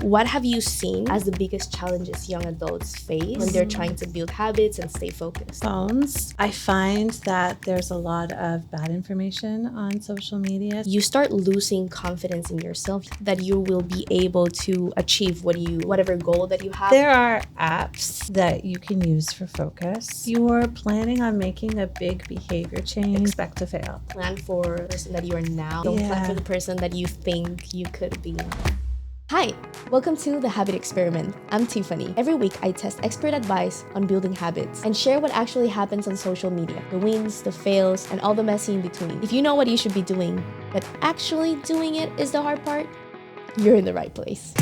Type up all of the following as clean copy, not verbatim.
What have you seen as the biggest challenges young adults face when they're trying to build habits and stay focused? Phones. I find that there's a lot of bad information on social media. You start losing confidence in yourself that you will be able to achieve whatever goal that you have. There are apps that you can use for focus. You're planning on making a big behavior change, expect to fail. Plan for the person that you are now. Don't plan for the person that you think you could be. Hi, welcome to The Habit Experiment. I'm Tiffany. Every week, I test expert advice on building habits and share what actually happens on social media, the wins, the fails, and all the messy in between. If you know what you should be doing, but actually doing it is the hard part, you're in the right place.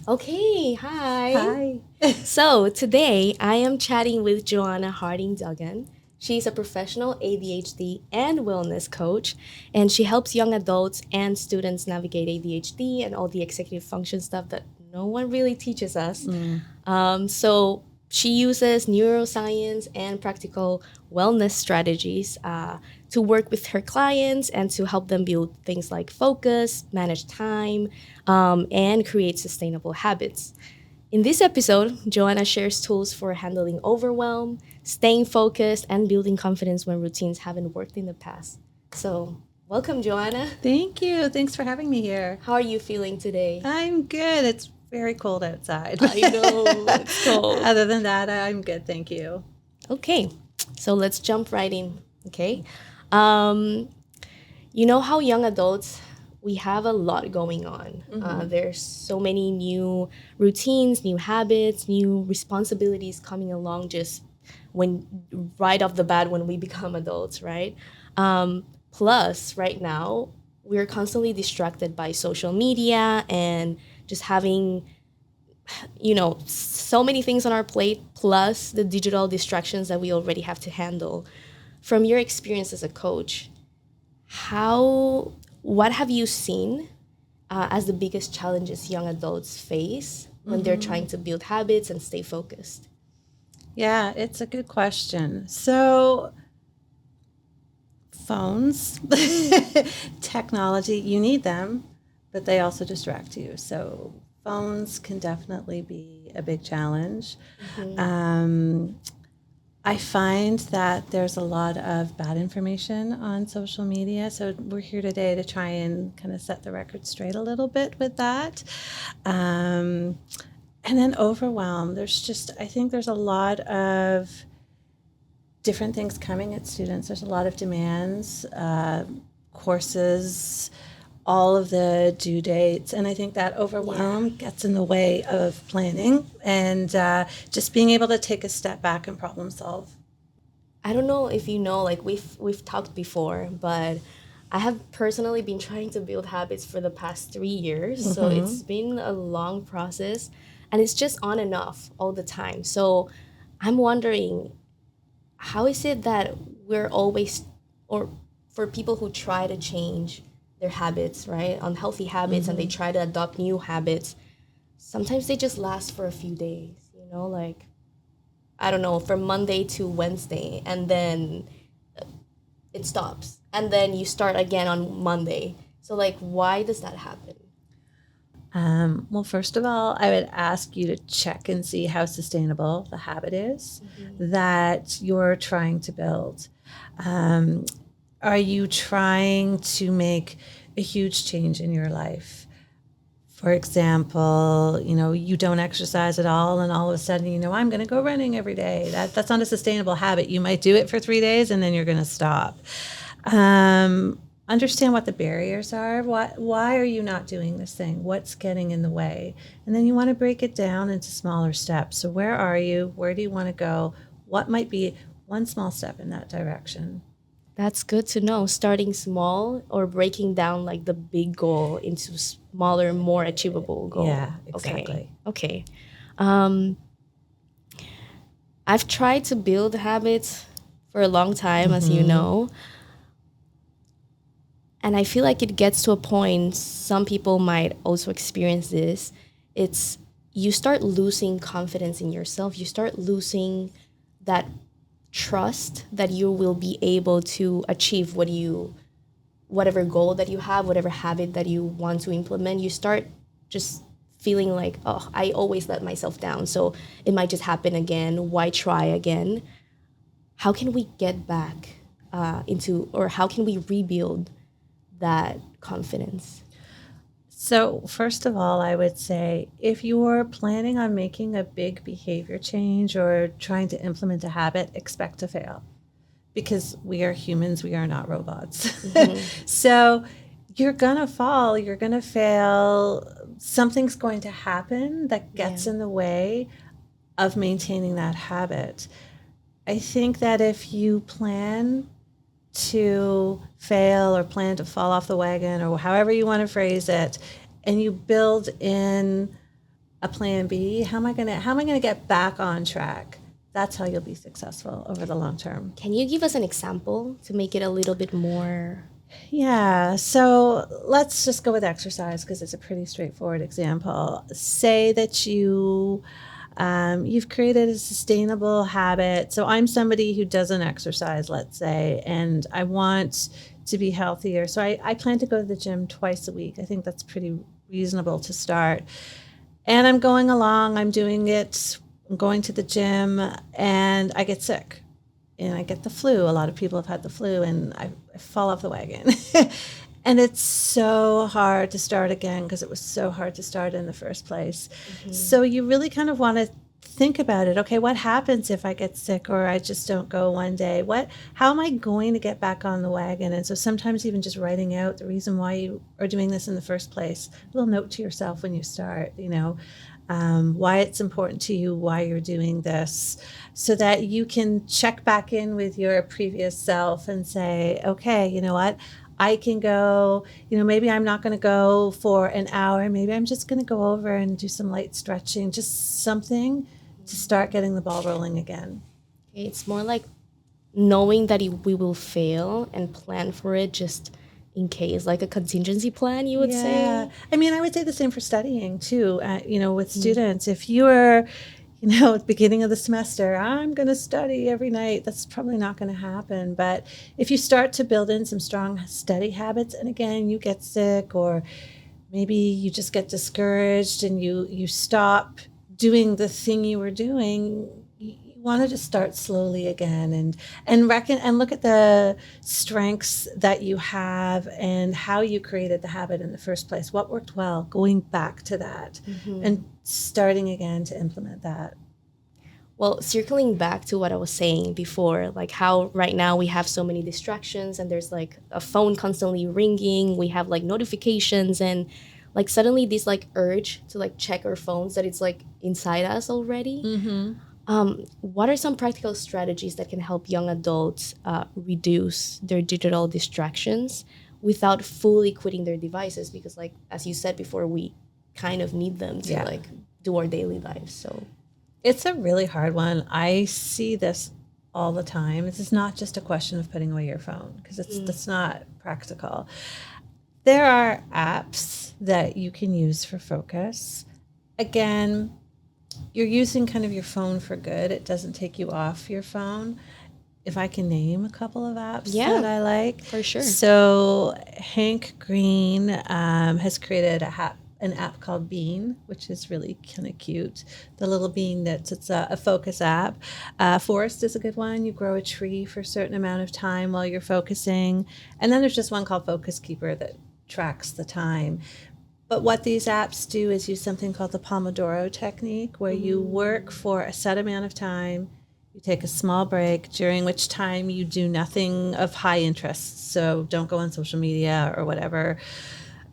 Okay, hi. Hi. So today, I am chatting with Joanna Harding Duggan. She's a professional ADHD and wellness coach, and she helps young adults and students navigate ADHD and all the executive function stuff that no one really teaches us. So she uses neuroscience and practical wellness strategies to work with her clients and to help them build things like focus, manage time, and create sustainable habits. In this episode, Joanna shares tools for handling overwhelm, staying focused, and building confidence when routines haven't worked in the past. So, welcome, Joanna. Thank you. Thanks for having me here. How are you feeling today? I'm good. It's very cold outside. I know, it's cold. Other than that, I'm good. Thank you. Okay, so let's jump right in, okay? You know how young adults, we have a lot going on. There's so many new routines, new habits, new responsibilities coming along just right off the bat when we become adults, right? Plus, right now, we're constantly distracted by social media and just having, so many things on our plate, plus the digital distractions that we already have to handle. From your experience as a coach, what have you seen as the biggest challenges young adults face when they're trying to build habits and stay focused? Yeah, it's a good question. So, phones, technology, you need them, but they also distract you. So, phones can definitely be a big challenge. I find that there's a lot of bad information on social media. So we're here today to try and kind of set the record straight a little bit with that. And then overwhelm. I think there's a lot of different things coming at students. There's a lot of demands, courses, all of the due dates. And I think that overwhelm gets in the way of planning and just being able to take a step back and problem solve. I don't know if you know, like we've talked before, but I have personally been trying to build habits for the past 3 years. So it's been a long process and it's just on and off all the time. So I'm wondering, how is it that we're always, or for people who try to change their habits, right? Unhealthy habits, and they try to adopt new habits. Sometimes they just last for a few days, like, I don't know, from Monday to Wednesday, and then it stops. And then you start again on Monday. So, like, why does that happen? Well, first of all, I would ask you to check and see how sustainable the habit is that you're trying to build. Are you trying to make a huge change in your life? For example, you don't exercise at all and all of a sudden, I'm going to go running every day. That's not a sustainable habit. You might do it for 3 days and then you're going to stop. Understand what the barriers are. Why are you not doing this thing? What's getting in the way? And then you want to break it down into smaller steps. So where are you? Where do you want to go? What might be one small step in that direction? That's good to know. Starting small or breaking down like the big goal into smaller, more achievable goal. Yeah, exactly. Okay. I've tried to build habits for a long time, as you know. And I feel like it gets to a point, some people might also experience this. It's you start losing confidence in yourself. You start losing that trust that you will be able to achieve what you whatever goal that you have, whatever habit that you want to implement, you start just feeling like, oh, I always let myself down, so it might just happen again. Why try again? How can we get back into, or how can we rebuild that confidence? So, first of all, I would say if you're planning on making a big behavior change or trying to implement a habit, expect to fail because we are humans, we are not robots. So, you're going to fall, you're going to fail. Something's going to happen that gets in the way of maintaining that habit. I think that if you plan to fail or plan to fall off the wagon or however you want to phrase it, and you build in a plan B, how am I going to get back on track? That's how you'll be successful over the long term. Can you give us an example to make it a little bit more? Yeah, so let's just go with exercise because it's a pretty straightforward example. Say that you've created a sustainable habit. So I'm somebody who doesn't exercise, let's say, and I want to be healthier. So I plan to go to the gym twice a week. I think that's pretty reasonable to start. And I'm going along, I'm doing it, I'm going to the gym, and I get sick. And I get the flu. A lot of people have had the flu, and I fall off the wagon. And it's so hard to start again because it was so hard to start in the first place. So you really kind of want to think about it. Okay, what happens if I get sick or I just don't go one day? How am I going to get back on the wagon? And so sometimes even just writing out the reason why you are doing this in the first place, a little note to yourself when you start, why it's important to you, why you're doing this, so that you can check back in with your previous self and say, okay, you know what? I can go, maybe I'm not going to go for an hour. Maybe I'm just going to go over and do some light stretching, just something to start getting the ball rolling again. Okay, it's more like knowing that we will fail and plan for it just in case, like a contingency plan, you would say? I mean, I would say the same for studying too, with students. If you are, at the beginning of the semester, I'm going to study every night. That's probably not going to happen. But if you start to build in some strong study habits, and again, you get sick or maybe you just get discouraged and you stop doing the thing you were doing, you want to just start slowly again and look at the strengths that you have and how you created the habit in the first place. What worked well, going back to that and starting again to implement that. Well, circling back to what I was saying before, like how right now we have so many distractions and there's like a phone constantly ringing, we have like notifications, and like suddenly this like urge to like check our phones that it's like inside us already. What are some practical strategies that can help young adults reduce their digital distractions without fully quitting their devices? Because like, as you said before, we kind of need them to like do our daily lives. So it's a really hard one. I see this all the time. This is not just a question of putting away your phone because that's not practical. There are apps that you can use for focus. Again, you're using kind of your phone for good. It doesn't take you off your phone. If I can name a couple of apps that I like. For sure. So Hank Green has created an app called Bean, which is really kind of cute. The little bean it's a focus app. Forest is a good one. You grow a tree for a certain amount of time while you're focusing. And then there's just one called Focus Keeper that tracks the time. But what these apps do is use something called the Pomodoro technique, where you work for a set amount of time, you take a small break, during which time you do nothing of high interest. So don't go on social media or whatever.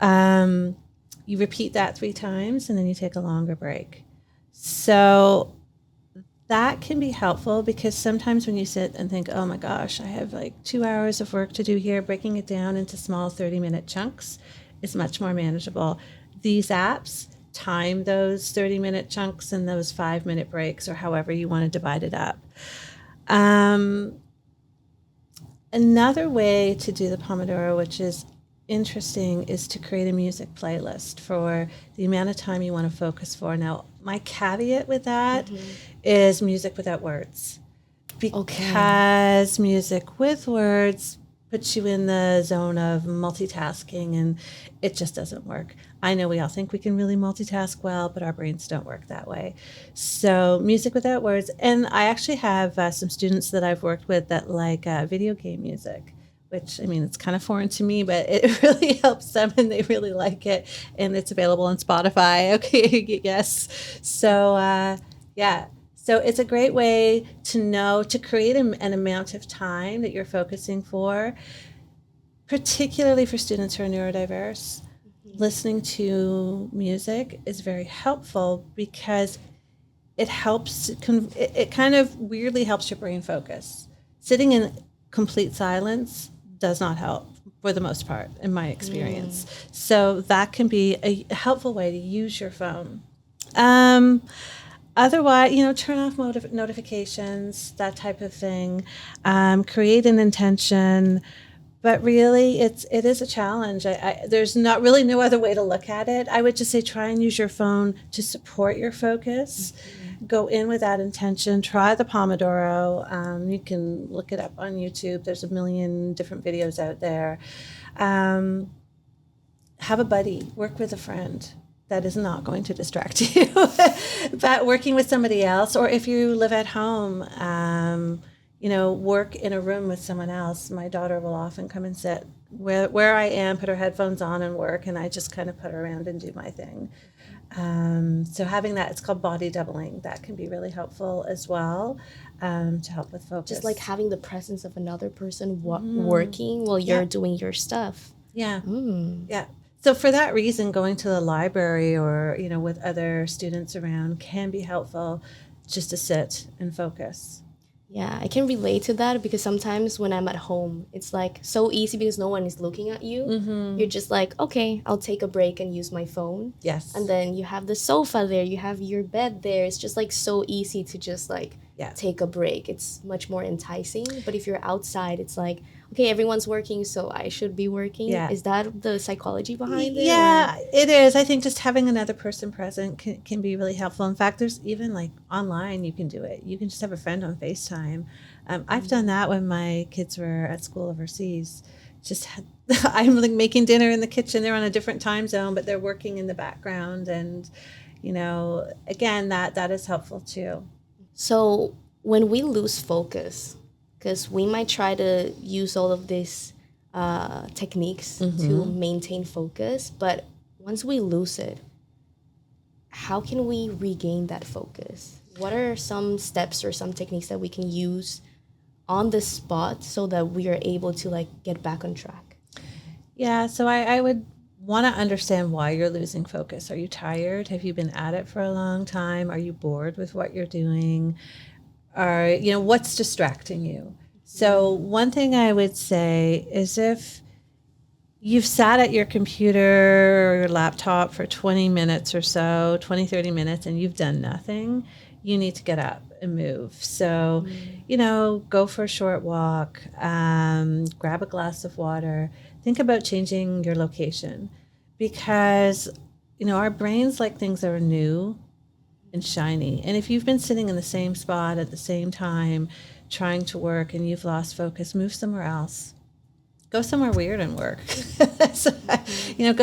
You repeat that 3 times, and then you take a longer break. So that can be helpful because sometimes when you sit and think, oh my gosh, I have like 2 hours of work to do here, breaking it down into small 30-minute chunks is much more manageable. These apps time those 30-minute chunks and those 5-minute breaks, or however you want to divide it up. Another way to do the Pomodoro, which is interesting, is to create a music playlist for the amount of time you want to focus for. Now, my caveat with that is music without words. Because music with words puts you in the zone of multitasking, and it just doesn't work. I know we all think we can really multitask well, but our brains don't work that way. So music without words. And I actually have some students that I've worked with that like video game music, which, I mean, it's kind of foreign to me, but it really helps them and they really like it. And it's available on Spotify. Okay, yes. So, yeah. So it's a great way to know, to create an amount of time that you're focusing for, particularly for students who are neurodiverse. Listening to music is very helpful because it helps, it kind of weirdly helps your brain focus. Sitting in complete silence does not help for the most part, in my experience. So that can be a helpful way to use your phone. Otherwise, turn off notifications, that type of thing. Create an intention, but really, it is a challenge. There's not really no other way to look at it. I would just say try and use your phone to support your focus. Go in with that intention. Try the Pomodoro. You can look it up on YouTube. There's a million different videos out there. Have a buddy. Work with a friend. That is not going to distract you. But working with somebody else, or if you live at home, work in a room with someone else. My daughter will often come and sit where I am, put her headphones on and work, and I just kind of put her around and do my thing. So having that, it's called body doubling. That can be really helpful as well, to help with focus. Just like having the presence of another person working while you're doing your stuff. Yeah. Yeah. So for that reason, going to the library or, with other students around can be helpful, just to sit and focus. Yeah, I can relate to that because sometimes when I'm at home, it's like so easy because no one is looking at you. You're just like, okay, I'll take a break and use my phone. Yes. And then you have the sofa there, you have your bed there. It's just like so easy to just like take a break. It's much more enticing. But if you're outside, it's like, okay, everyone's working, so I should be working. Yeah. Is that the psychology behind it? Yeah, it is. I think just having another person present can be really helpful. In fact, there's even like online, you can do it. You can just have a friend on FaceTime. I've done that when my kids were at school overseas. I'm like making dinner in the kitchen. They're on a different time zone, but they're working in the background. And, again, that is helpful too. So when we lose focus, because we might try to use all of these techniques to maintain focus, but once we lose it, how can we regain that focus? What are some steps or some techniques that we can use on the spot so that we are able to like get back on track? Yeah, so I would want to understand why you're losing focus. Are you tired? Have you been at it for a long time? Are you bored with what you're doing? What's distracting you? So one thing I would say is if you've sat at your computer or your laptop for 20 minutes or so, 20, 30 minutes, and you've done nothing, you need to get up and move. So, go for a short walk, grab a glass of water, think about changing your location because, our brains like things that are new and shiny. And if you've been sitting in the same spot at the same time, trying to work and you've lost focus, move somewhere else. Go somewhere weird and work. Go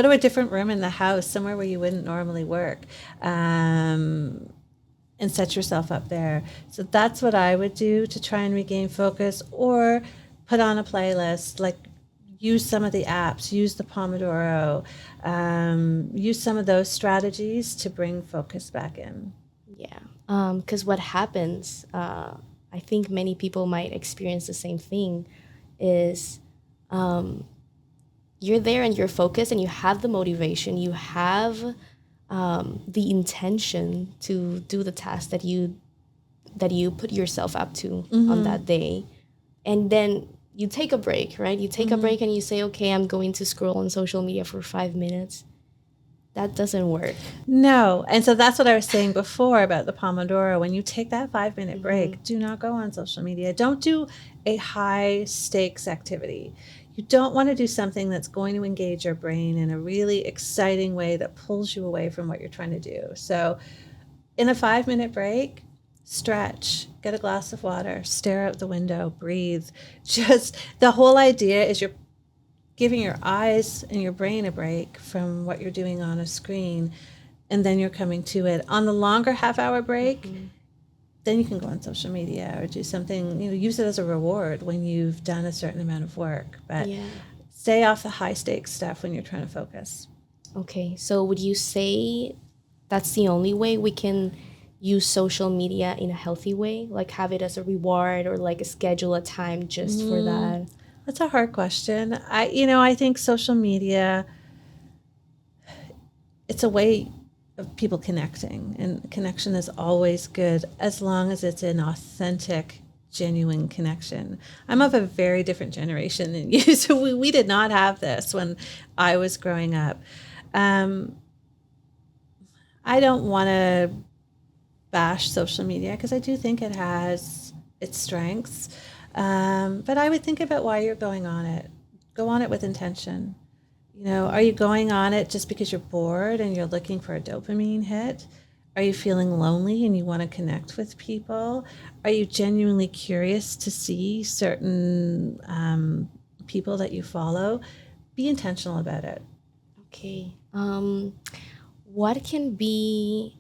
to a different room in the house, somewhere where you wouldn't normally work, and set yourself up there. So that's what I would do to try and regain focus, or put on a playlist, like use some of the apps, use the Pomodoro, use some of those strategies to bring focus back in. Yeah, because what happens, I think many people might experience the same thing, is you're there and you're focused and you have the motivation, you have the intention to do the task that you put yourself up to on that day. And then you take a break, right? You take a break and you say, okay, I'm going to scroll on social media for 5 minutes. That doesn't work. No. And so that's what I was saying before about the Pomodoro. When you take that 5-minute break, do not go on social media. Don't do a high stakes activity. You don't want to do something that's going to engage your brain in a really exciting way that pulls you away from what you're trying to do. So in a 5-minute break, stretch, get a glass of water, stare out the window, breathe. Just the whole idea is you're giving your eyes and your brain a break from what you're doing on a screen, and then you're coming to it. On the longer half-hour break, then you can go on social media or do something, use it as a reward when you've done a certain amount of work. But Yeah. stay off the high-stakes stuff when you're trying to focus. Okay. So would you say that's the only way we can use social media in a healthy way? Like have it as a reward or like schedule a time just for that? That's a hard question. I think social media, it's a way of people connecting, and connection is always good as long as it's an authentic, genuine connection. I'm of a very different generation than you, so we did not have this when I was growing up. I don't want to bash social media because I do think it has its strengths, but I would think about why you're going on it. Go on it with intention. Are you going on it just because you're bored and you're looking for a dopamine hit? Are you feeling lonely and you want to connect with people? Are you genuinely curious to see certain people that you follow? Be intentional about it. Okay. What can be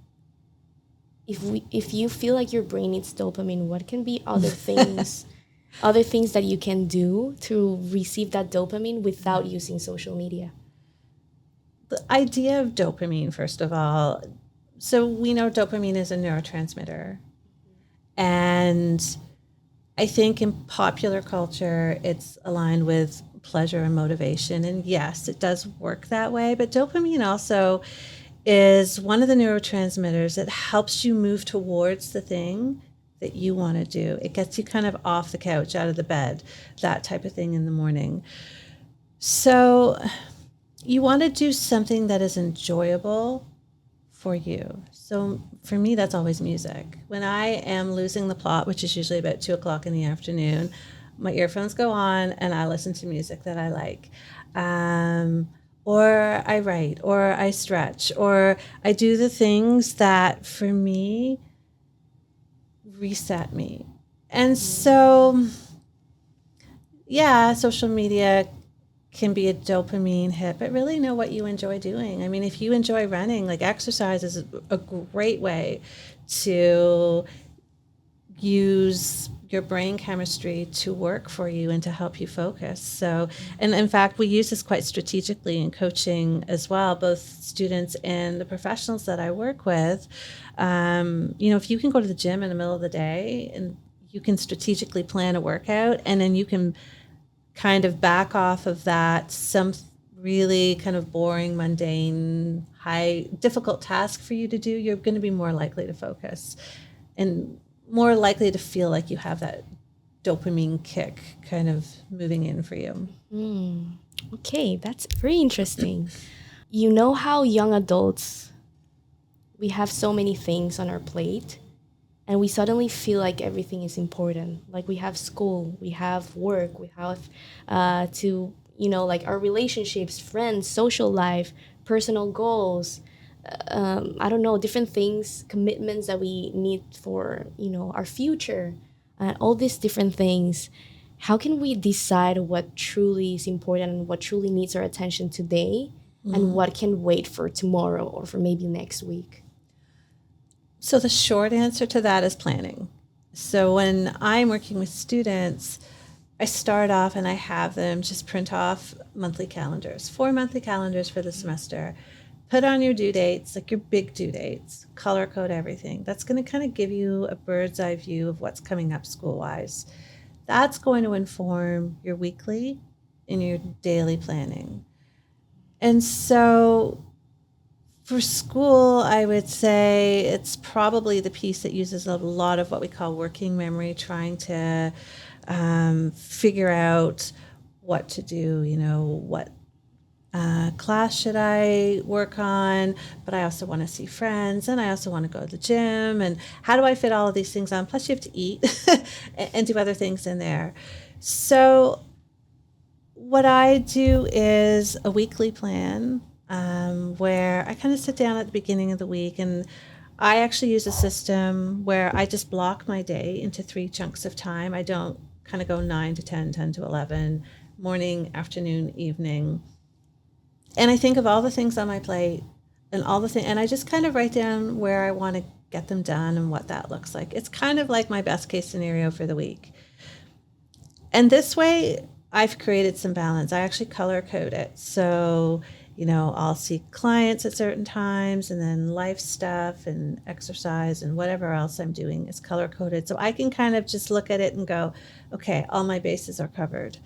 if you feel like your brain needs dopamine, what can be other things that you can do to receive that dopamine without using social media? The idea of dopamine, first of all, so we know dopamine is a neurotransmitter. And I think in popular culture, it's aligned with pleasure and motivation. And yes, it does work that way. But dopamine also is one of the neurotransmitters that helps you move towards the thing that you want to do. It gets you kind of off the couch, out of the bed, that type of thing in the morning. So you want to do something that is enjoyable for you. So for me, that's always music. When I am losing the plot, which is usually about 2 o'clock in the afternoon, my earphones go on and I listen to music that I like. Or I write, or I stretch, or I do the things that for me reset me. And so, yeah, social media can be a dopamine hit, but really know what you enjoy doing. I mean, if you enjoy running, like exercise is a great way to use your brain chemistry to work for you and to help you focus. So, and in fact, we use this quite strategically in coaching as well, both students and the professionals that I work with. If you can go to the gym in the middle of the day and you can strategically plan a workout, and then you can kind of back off of that, some really kind of boring, mundane, high, difficult task for you to do, you're going to be more likely to focus and more likely to feel like you have that dopamine kick kind of moving in for you. Okay, that's very interesting. You know how young adults, we have so many things on our plate and we suddenly feel like everything is important. Like we have school, we have work, we have like our relationships, friends, social life, personal goals, I don't know, different things, commitments that we need for, our future, all these different things. How can we decide what truly is important and what truly needs our attention today and what can wait for tomorrow or for maybe next week? So the short answer to that is planning. So when I'm working with students, I start off and I have them just print off monthly calendars, 4 monthly calendars for the semester. Put on your due dates, like your big due dates, color code everything. That's going to kind of give you a bird's eye view of what's coming up school-wise. That's going to inform your weekly and your daily planning. And so for school, I would say it's probably the piece that uses a lot of what we call working memory, trying to figure out what to do, what class should I work on, but I also want to see friends and I also want to go to the gym, and how do I fit all of these things on? Plus you have to eat and do other things in there. So what I do is a weekly plan where I kind of sit down at the beginning of the week and I actually use a system where I just block my day into 3 chunks of time. I don't kind of go 9 to 10, 10 to 11, morning, afternoon, evening. And I think of all the things on my plate and all the things, and I just kind of write down where I want to get them done and what that looks like. It's kind of like my best case scenario for the week. And this way, I've created some balance. I actually color code it. So, I'll see clients at certain times, and then life stuff and exercise and whatever else I'm doing is color coded. So I can kind of just look at it and go, okay, all my bases are covered.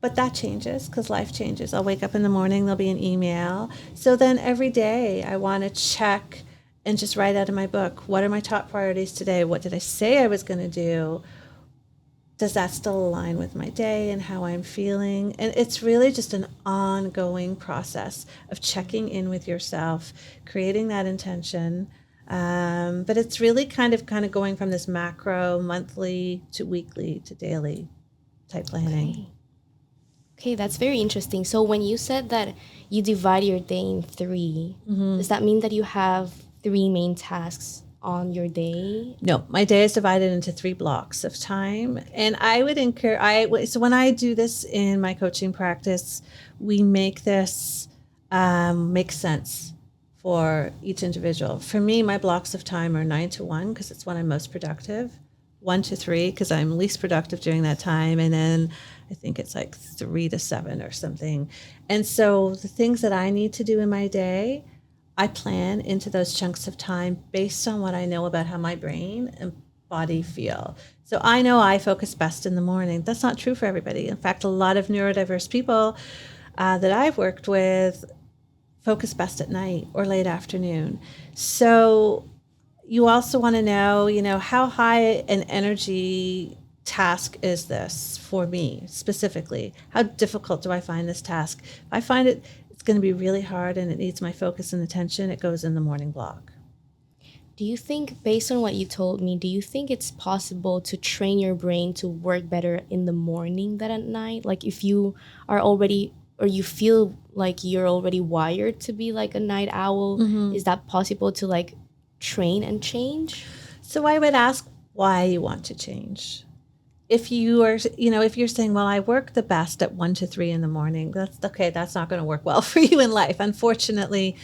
But that changes because life changes. I'll wake up in the morning, there'll be an email. So then every day I want to check and just write out of my book, what are my top priorities today? What did I say I was going to do? Does that still align with my day and how I'm feeling? And it's really just an ongoing process of checking in with yourself, creating that intention. But it's really kind of going from this macro, monthly to weekly to daily type planning. Okay. Okay, that's very interesting. So when you said that you divide your day in 3, does that mean that you have 3 main tasks on your day? No, my day is divided into 3 blocks of time. And I would so when I do this in my coaching practice, we make this make sense for each individual. For me, my blocks of time are 9 to 1 because it's when I'm most productive. 1 to 3 because I'm least productive during that time. And then I think it's like 3 to 7 or something. And so the things that I need to do in my day, I plan into those chunks of time based on what I know about how my brain and body feel. So I know I focus best in the morning. That's not true for everybody. In fact, a lot of neurodiverse people that I've worked with focus best at night or late afternoon. So you also want to know, how high an energy task is this for me specifically? How difficult do I find this task? If I find it's going to be really hard and it needs my focus and attention, it goes in the morning block. Do you think, based on what you told me, do you think it's possible to train your brain to work better in the morning than at night? Like if you are already, or you feel like you're already wired to be like a night owl, is that possible to like train and change? So I would ask why you want to change. If you are, if you're saying, well, I work the best at 1 to 3 in the morning, that's okay. That's not going to work well for you in life. Unfortunately,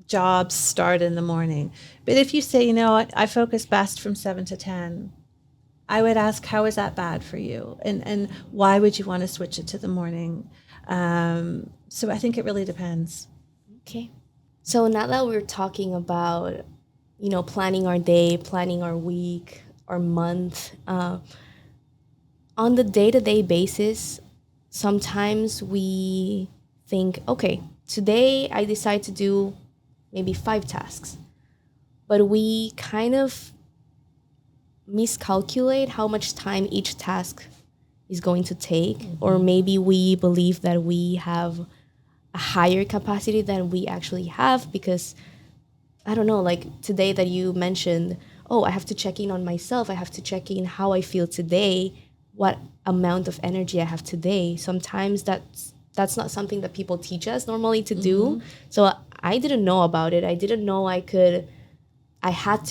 jobs start in the morning. But if you say, I focus best from 7 to 10, I would ask, how is that bad for you? And why would you want to switch it to the morning? So I think it really depends. Okay. So now that we're talking about, planning our day, planning our week, our month, on the day-to-day basis, sometimes we think, okay, today I decide to do maybe 5 tasks, but we kind of miscalculate how much time each task is going to take, or maybe we believe that we have a higher capacity than we actually have because, I don't know, like today that you mentioned, oh, I have to check in on myself. I have to check in how I feel today, what amount of energy I have today. Sometimes that's not something that people teach us normally to do. So I didn't know about it. I didn't know I had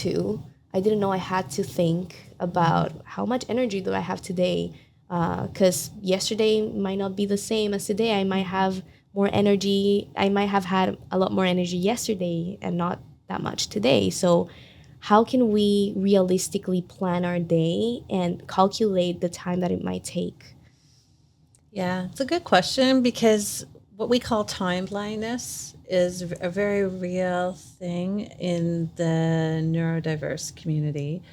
to think about how much energy do I have today, because yesterday might not be the same as today. I might have more energy. I might have had a lot more energy yesterday and not that much today. So how can we realistically plan our day and calculate the time that it might take? Yeah, it's a good question because what we call time blindness is a very real thing in the neurodiverse community.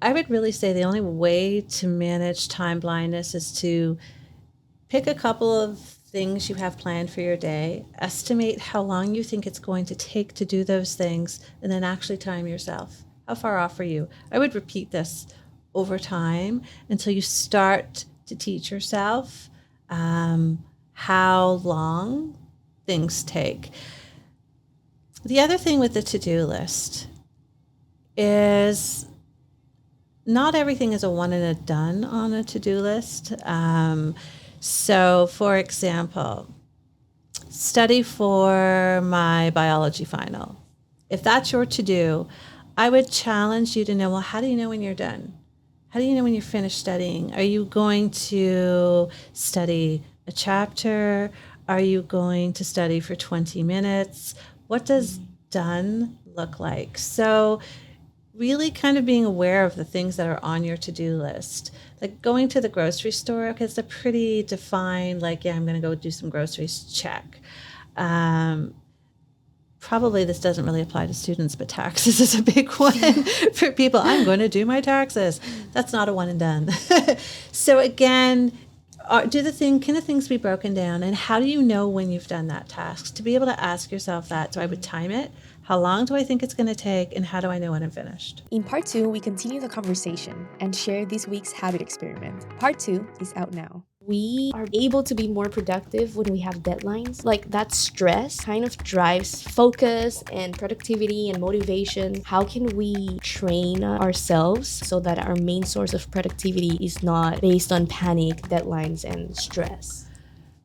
I would really say the only way to manage time blindness is to pick a couple of things you have planned for your day, estimate how long you think it's going to take to do those things, and then actually time yourself. How far off are you? I would repeat this over time until you start to teach yourself how long things take. The other thing with the to-do list is not everything is a one and a done on a to-do list. So, for example, study for my biology final. If that's your to-do, I would challenge you to know, well, how do you know when you're done? How do you know when you're finished studying? Are you going to study a chapter? Are you going to study for 20 minutes? What does done look like? So really kind of being aware of the things that are on your to-do list. Like going to the grocery store, okay, it's a pretty defined, like, yeah, I'm going to go do some groceries, check. Probably this doesn't really apply to students, but taxes is a big one for people. I'm going to do my taxes. That's not a one and done. So again, can the things be broken down? And how do you know when you've done that task? To be able to ask yourself that, so I would time it. How long do I think it's going to take? And how do I know when I'm finished? In part 2, we continue the conversation and share this week's habit experiment. Part 2 is out now. We are able to be more productive when we have deadlines. Like that stress kind of drives focus and productivity and motivation. How can we train ourselves so that our main source of productivity is not based on panic, deadlines, and stress?